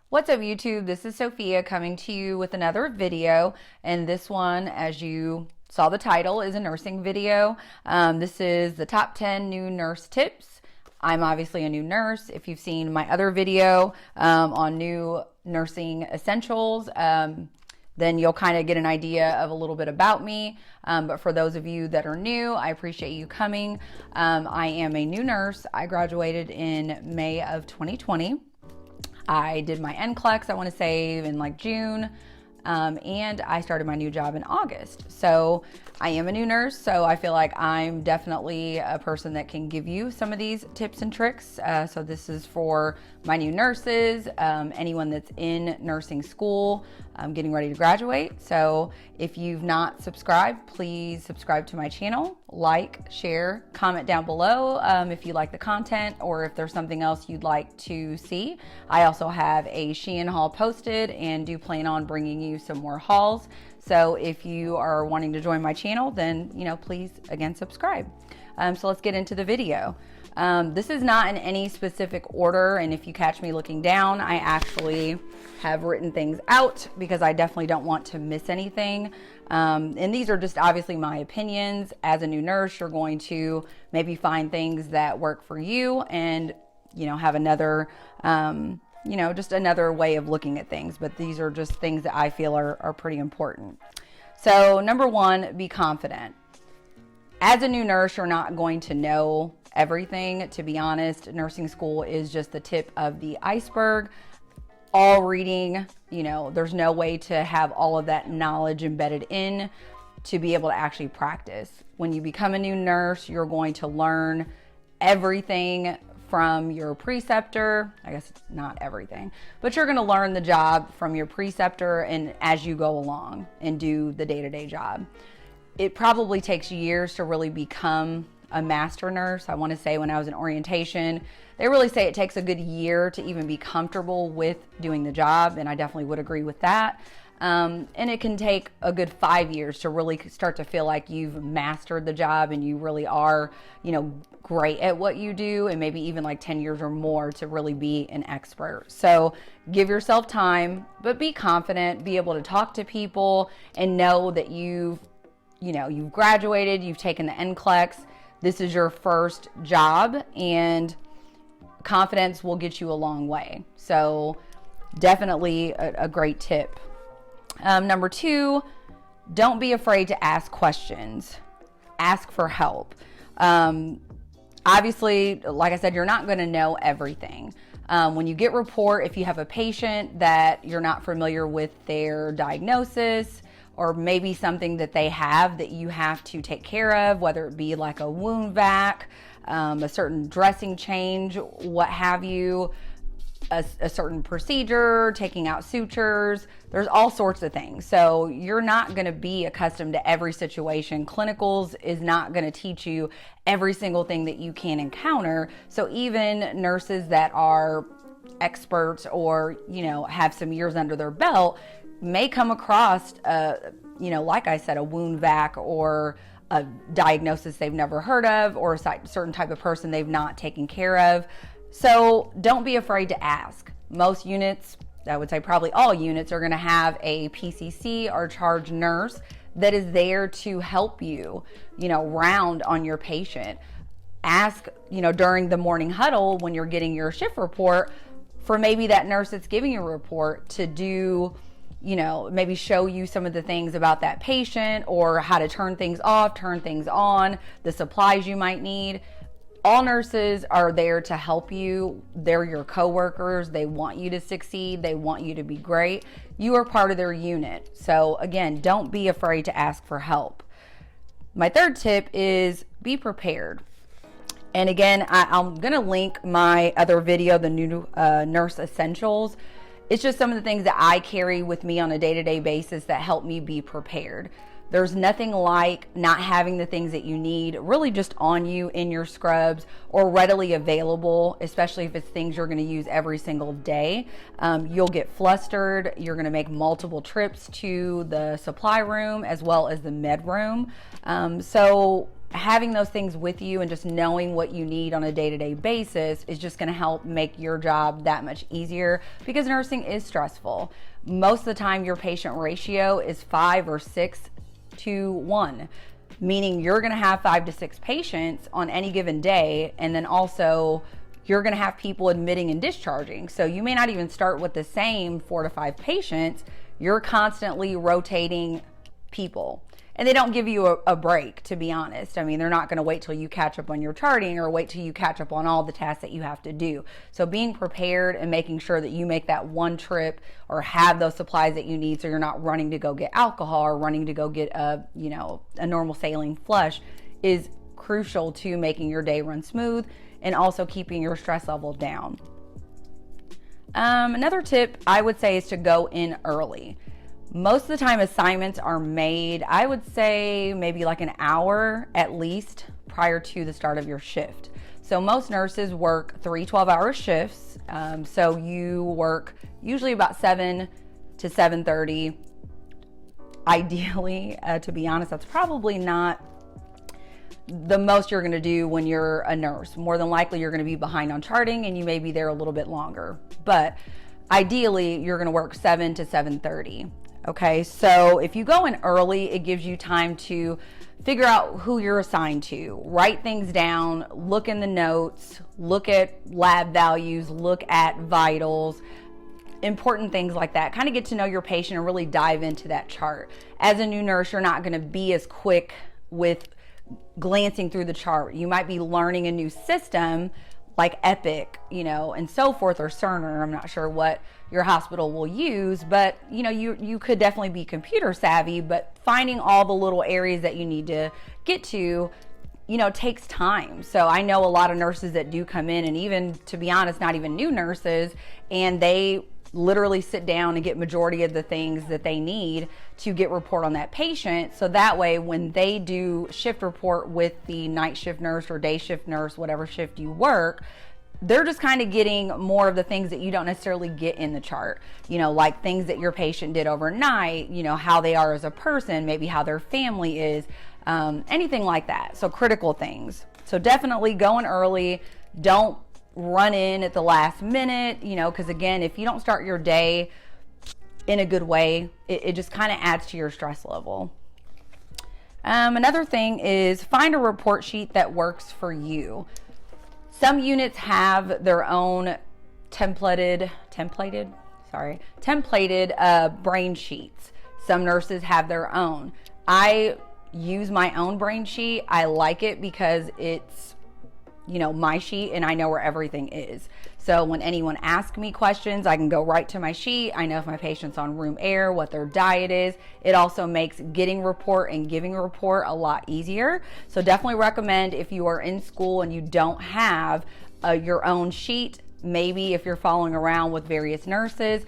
What's up, YouTube? This is Sophia coming to you with another video, and this one, as you saw the title, is a nursing video. This is the top 10 new nurse tips. I'm obviously a new nurse. If you've seen my other video on new nursing essentials, then you'll kind of get an idea of a little bit about me. But for those of you that are new, I appreciate you coming. I am a new nurse. I graduated in May of 2020. I did my NCLEX, I want to say in like June, and I started my new job in August. So I am a new nurse, so I feel like I'm definitely a person that can give you some of these tips and tricks. So this is for my new nurses, anyone that's in nursing school, getting ready to graduate. So if you've not subscribed, please subscribe to my channel, like, share, comment down below if you like the content or if there's something else you'd like to see. I also have a Shein haul posted and do plan on bringing you some more hauls. So if you are wanting to join my channel, then, please, again, subscribe. So let's get into the video. This is not in any specific order, and if you catch me looking down, I actually have written things out because I definitely don't want to miss anything. And these are just obviously my opinions. As a new nurse, you're going to maybe find things that work for you and, have another, just another way of looking at things. But these are just things that I feel are pretty important. So number one, be confident. As a new nurse, you're not going to know everything. To be honest, nursing school is just the tip of the iceberg. All reading, there's no way to have all of that knowledge embedded in to be able to actually practice. When you become a new nurse, you're going to learn everything from your preceptor. I guess not everything, but you're going to learn the job from your preceptor and as you go along and do the day-to-day job. It probably takes years to really become a master nurse. I want to say when I was in orientation, they really say it takes a good year to even be comfortable with doing the job, and I definitely would agree with that. And it can take a good 5 years to really start to feel like you've mastered the job and you really are, great at what you do, and maybe even like 10 years or more to really be an expert. So give yourself time, but be confident, be able to talk to people and know that you've graduated, you've taken the NCLEX. This is your first job, and confidence will get you a long way. So definitely a great tip. Number two, don't be afraid to ask questions. Ask for help. Obviously, like I said, you're not going to know everything. When you get report, if you have a patient that you're not familiar with their diagnosis, or maybe something that they have that you have to take care of, whether it be like a wound vac, a certain dressing change, what have you, a certain procedure, taking out sutures, there's all sorts of things. So you're not going to be accustomed to every situation. Clinicals is not going to teach you every single thing that you can encounter. So even nurses that are experts or, have some years under their belt may come across, like I said, a wound vac or a diagnosis they've never heard of, or a certain type of person they've not taken care of. So don't be afraid to ask. Most units, I would say probably all units, are going to have a PCC or charge nurse that is there to help you, round on your patient. Ask, during the morning huddle when you're getting your shift report, for maybe that nurse that's giving you a report to do, maybe show you some of the things about that patient or how to turn things off, turn things on, the supplies you might need. All nurses are there to help you. They're your coworkers. They want you to succeed. They want you to be great. You are part of their unit. So again, don't be afraid to ask for help. My third tip is be prepared. And again, I'm going to link my other video, the new nurse essentials. It's just some of the things that I carry with me on a day-to-day basis that help me be prepared. There's nothing like not having the things that you need really just on you in your scrubs or readily available, especially if it's things you're going to use every single day. You'll get flustered. You're going to make multiple trips to the supply room as well as the med room. So having those things with you and just knowing what you need on a day-to-day basis is just going to help make your job that much easier, because nursing is stressful. Most of the time your patient ratio is 5 or 6 to 1, meaning you're going to have 5 to 6 patients on any given day, and then also you're going to have people admitting and discharging. So you may not even start with the same 4 to 5 patients. You're constantly rotating people. And they don't give you a break, to be honest. I mean, they're not going to wait till you catch up on your charting or wait till you catch up on all the tasks that you have to do. So being prepared and making sure that you make that one trip or have those supplies that you need, so you're not running to go get alcohol or running to go get a normal saline flush, is crucial to making your day run smooth and also keeping your stress level down. Another tip I would say is to go in early. Most of the time assignments are made, I would say maybe like an hour at least prior to the start of your shift. So most nurses work 3 12-hour shifts. So you work usually about 7 to 7:30. Ideally, to be honest, that's probably not the most you're going to do when you're a nurse. More than likely you're going to be behind on charting and you may be there a little bit longer. But ideally you're going to work 7 to 7:30. Okay, so if you go in early, it gives you time to figure out who you're assigned to, write things down, look in the notes, look at lab values, look at vitals, important things like that. Kind of get to know your patient and really dive into that chart. As a new nurse, you're not going to be as quick with glancing through the chart. You might be learning a new system like Epic, and so forth, or Cerner. I'm not sure what your hospital will use, but you could definitely be computer savvy, but finding all the little areas that you need to get to, takes time. So I know a lot of nurses that do come in, and even, to be honest, not even new nurses, and they literally sit down and get majority of the things that they need to get report on that patient. So that way, when they do shift report with the night shift nurse or day shift nurse, whatever shift you work, they're just kind of getting more of the things that you don't necessarily get in the chart, like things that your patient did overnight, how they are as a person, maybe how their family is, anything like that. So critical things. So definitely going early. Don't run in at the last minute, because again, if you don't start your day in a good way, it just kind of adds to your stress level. Another thing is find a report sheet that works for you. Some units have their own templated brain sheets. Some nurses have their own. I use my own brain sheet. I like it because it's my sheet and I know where everything is. So when anyone asks me questions, I can go right to my sheet. I know if my patient's on room air, what their diet is. It also makes getting report and giving a report a lot easier. So definitely recommend, if you are in school and you don't have your own sheet, maybe if you're following around with various nurses,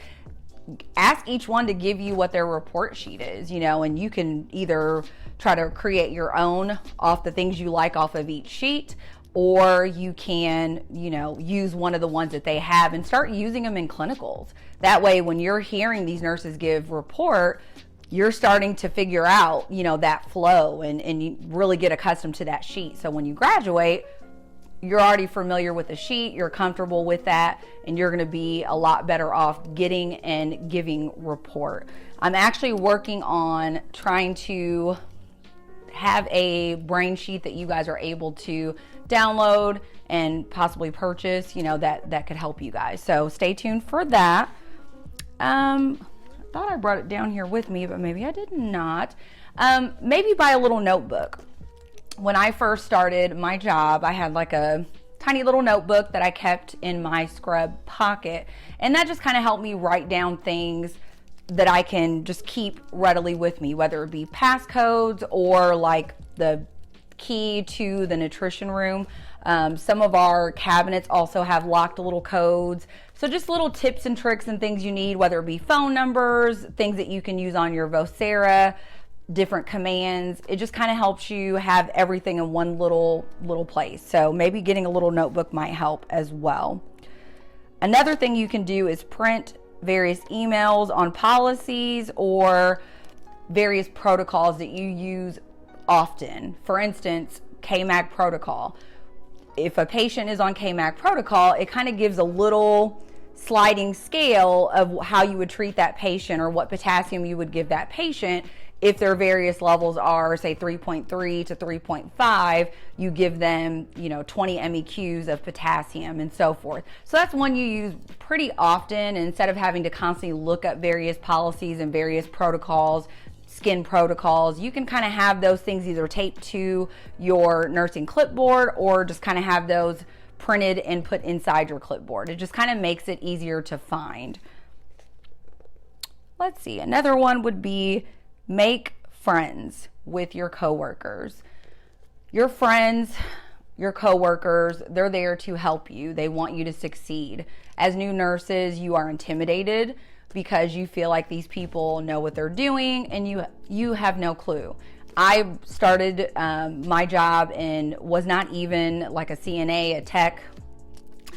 ask each one to give you what their report sheet is, and you can either try to create your own off the things you like off of each sheet, or you can, use one of the ones that they have and start using them in clinicals. That way, when you're hearing these nurses give report, you're starting to figure out, that flow and you really get accustomed to that sheet. So when you graduate, you're already familiar with the sheet, you're comfortable with that, and you're going to be a lot better off getting and giving report. I'm actually working on trying to have a brain sheet that you guys are able to download and possibly purchase, that could help you guys. So stay tuned for that. I thought I brought it down here with me, but maybe I did not. Maybe buy a little notebook. When I first started my job, I had like a tiny little notebook that I kept in my scrub pocket, and that just kind of helped me write down things that I can just keep readily with me, whether it be passcodes or like the key to the nutrition room. Some of our cabinets also have locked little codes. So just little tips and tricks and things you need, whether it be phone numbers, things that you can use on your Vocera, different commands. It just kind of helps you have everything in one little place. So maybe getting a little notebook might help as well. Another thing you can do is print various emails on policies or various protocols that you use often. For instance, KMAG protocol. If a patient is on KMAG protocol, it kind of gives a little sliding scale of how you would treat that patient or what potassium you would give that patient. If their various levels are, say, 3.3 to 3.5, you give them, 20 MEQs of potassium and so forth. So that's one you use pretty often. Instead of having to constantly look up various policies and various protocols, skin protocols, you can kind of have those things either taped to your nursing clipboard or just kind of have those printed and put inside your clipboard. It just kind of makes it easier to find. Let's see, another one would be make friends with your coworkers. Your friends, your coworkers, they're there to help you. They want you to succeed. As new nurses, you are intimidated because you feel like these people know what they're doing and you have no clue. I started my job and was not even like a CNA, a tech.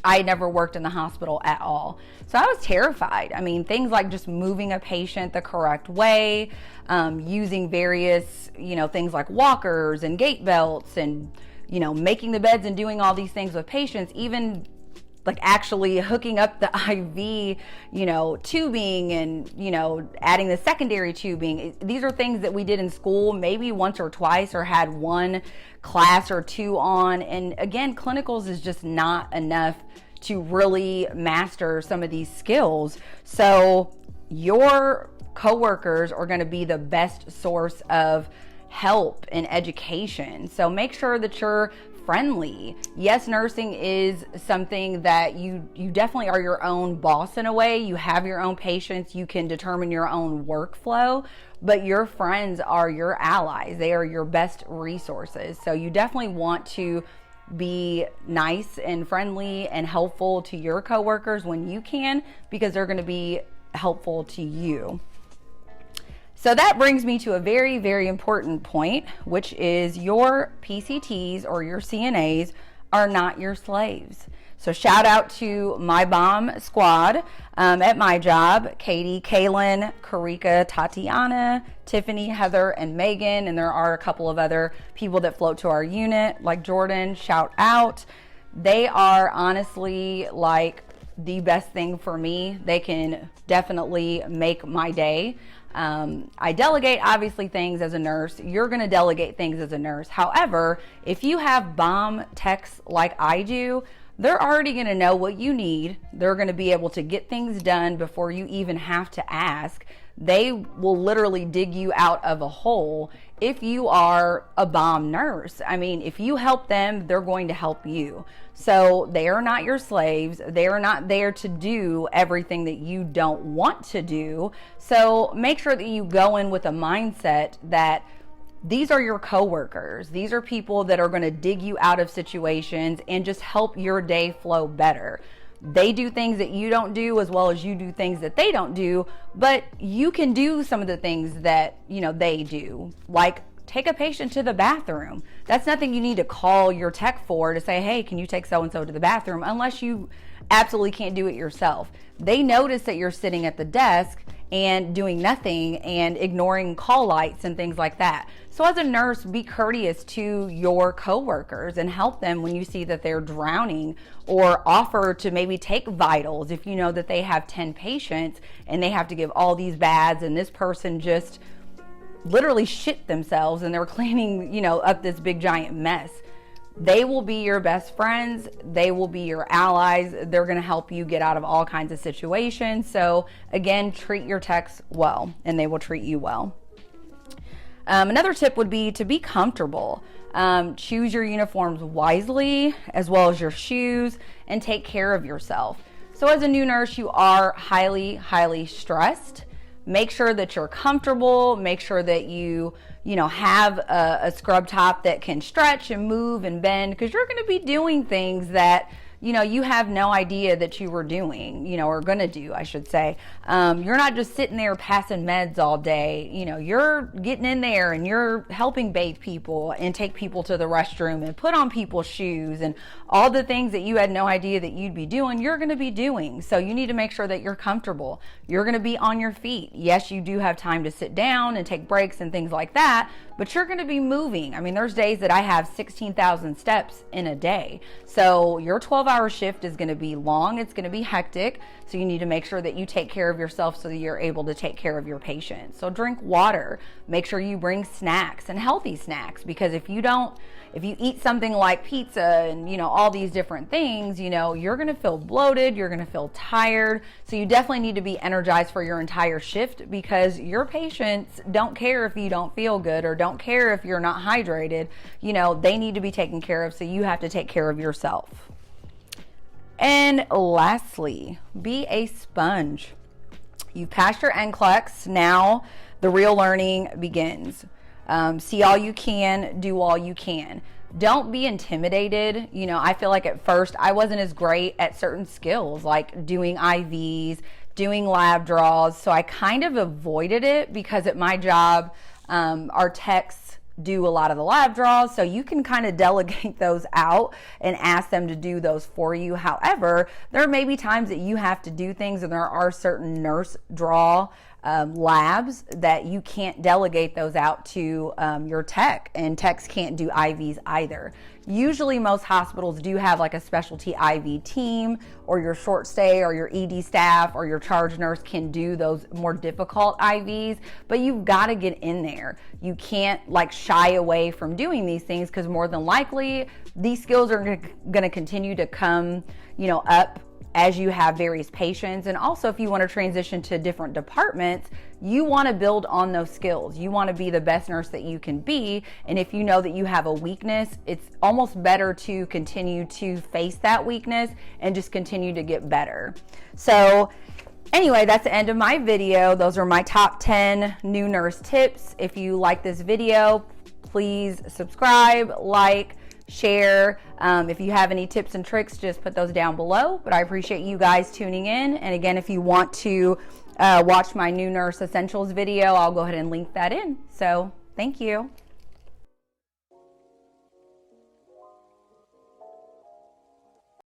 I had never worked in the hospital at all. So I was terrified. I mean, things like just moving a patient the correct way, using various, things like walkers and gait belts and, making the beds and doing all these things with patients, even like actually hooking up the IV, tubing and, adding the secondary tubing. These are things that we did in school maybe once or twice or had one class or two on. And again, clinicals is just not enough to really master some of these skills. So your coworkers are going to be the best source of help and education. So make sure that you're friendly. Yes, nursing is something that you definitely are your own boss in a way. You have your own patients. You can determine your own workflow, but your friends are your allies. They are your best resources. So you definitely want to be nice and friendly and helpful to your coworkers when you can, because they're going to be helpful to you. So that brings me to a very, very important point, which is your PCTs or your CNAs are not your slaves. So shout out to my bomb squad at my job: Katie, Kaylin, Karika, Tatiana, Tiffany, Heather, and Megan. And there are a couple of other people that float to our unit, like Jordan. Shout out. They are honestly like the best thing for me. They can definitely make my day. I delegate obviously things as a nurse. You're going to delegate things as a nurse. However, if you have bomb techs like I do, they're already going to know what you need. They're going to be able to get things done before you even have to ask. They will literally dig you out of a hole if you are a bomb nurse. I mean, if you help them, they're going to help you. So they are not your slaves. They are not there to do everything that you don't want to do. So make sure that you go in with a mindset that these are your coworkers. These are people that are going to dig you out of situations and just help your day flow better. They do things that you don't do as well as you do things that they don't do, but you can do some of the things that, they do, like take a patient to the bathroom. That's nothing you need to call your tech for, to say, hey, can you take so-and-so to the bathroom, unless you absolutely can't do it yourself. They notice that you're sitting at the desk and doing nothing and ignoring call lights and things like that. So as a nurse, be courteous to your coworkers and help them when you see that they're drowning, or offer to maybe take vitals if you know that they have 10 patients and they have to give all these baths and this person just literally shit themselves and they're cleaning, up this big giant mess. They will be your best friends. They will be your allies. They're going to help you get out of all kinds of situations. So again, treat your techs well and they will treat you well. Another tip would be to be comfortable. Choose your uniforms wisely, as well as your shoes, and take care of yourself. So as a new nurse, you are highly, highly stressed. Make sure that you're comfortable. Make sure that you have a scrub top that can stretch and move and bend, because you're going to be doing things that, you know, you have no idea that you were doing, you know, or gonna do, I should say. You're not just sitting there passing meds all day. You know, you're getting in there and you're helping bathe people and take people to the restroom and put on people's shoes, and all the things that you had no idea that you'd be doing, you're gonna be doing. So you need to make sure that you're comfortable. You're gonna be on your feet. Yes, you do have time to sit down and take breaks and things like that, but you're gonna be moving. I mean, there's days that I have 16,000 steps in a day. So your 12-hour shift is gonna be long, it's gonna be hectic. So you need to make sure that you take care of yourself so that you're able to take care of your patients. So drink water, make sure you bring snacks and healthy snacks, because if you eat something like pizza and, you know, all these different things, you know, you're gonna feel bloated, you're gonna feel tired. So you definitely need to be energized for your entire shift, because your patients don't care if you don't feel good or don't care if you're not hydrated. You know, they need to be taken care of, so you have to take care of yourself. And lastly, be a sponge. You've passed your NCLEX, now the real learning begins. See all you can, do all you can. Don't be intimidated. You know, I feel like at first I wasn't as great at certain skills, like doing IVs, doing lab draws. So I kind of avoided it, because at my job, our techs do a lot of the lab draws, so you can kind of delegate those out and ask them to do those for you. However, there may be times that you have to do things, and there are certain nurse draw labs that you can't delegate those out to your tech, and techs can't do IVs either. Usually most hospitals do have like a specialty IV team, or your short stay or your ED staff or your charge nurse can do those more difficult IVs, but you've got to get in there. You can't like shy away from doing these things, because more than likely these skills are going to continue to come, you know, up as you have various patients. And also, if you want to transition to different departments, you want to build on those skills. You want to be the best nurse that you can be. And if you know that you have a weakness, it's almost better to continue to face that weakness and just continue to get better. So anyway, that's the end of my video. Those are my top 10 new nurse tips. If you like this video, please subscribe, like, share. If you have any tips and tricks, just put those down below. But I appreciate you guys tuning in. And again, if you want to watch my new nurse essentials video, I'll go ahead and link that in. So thank you.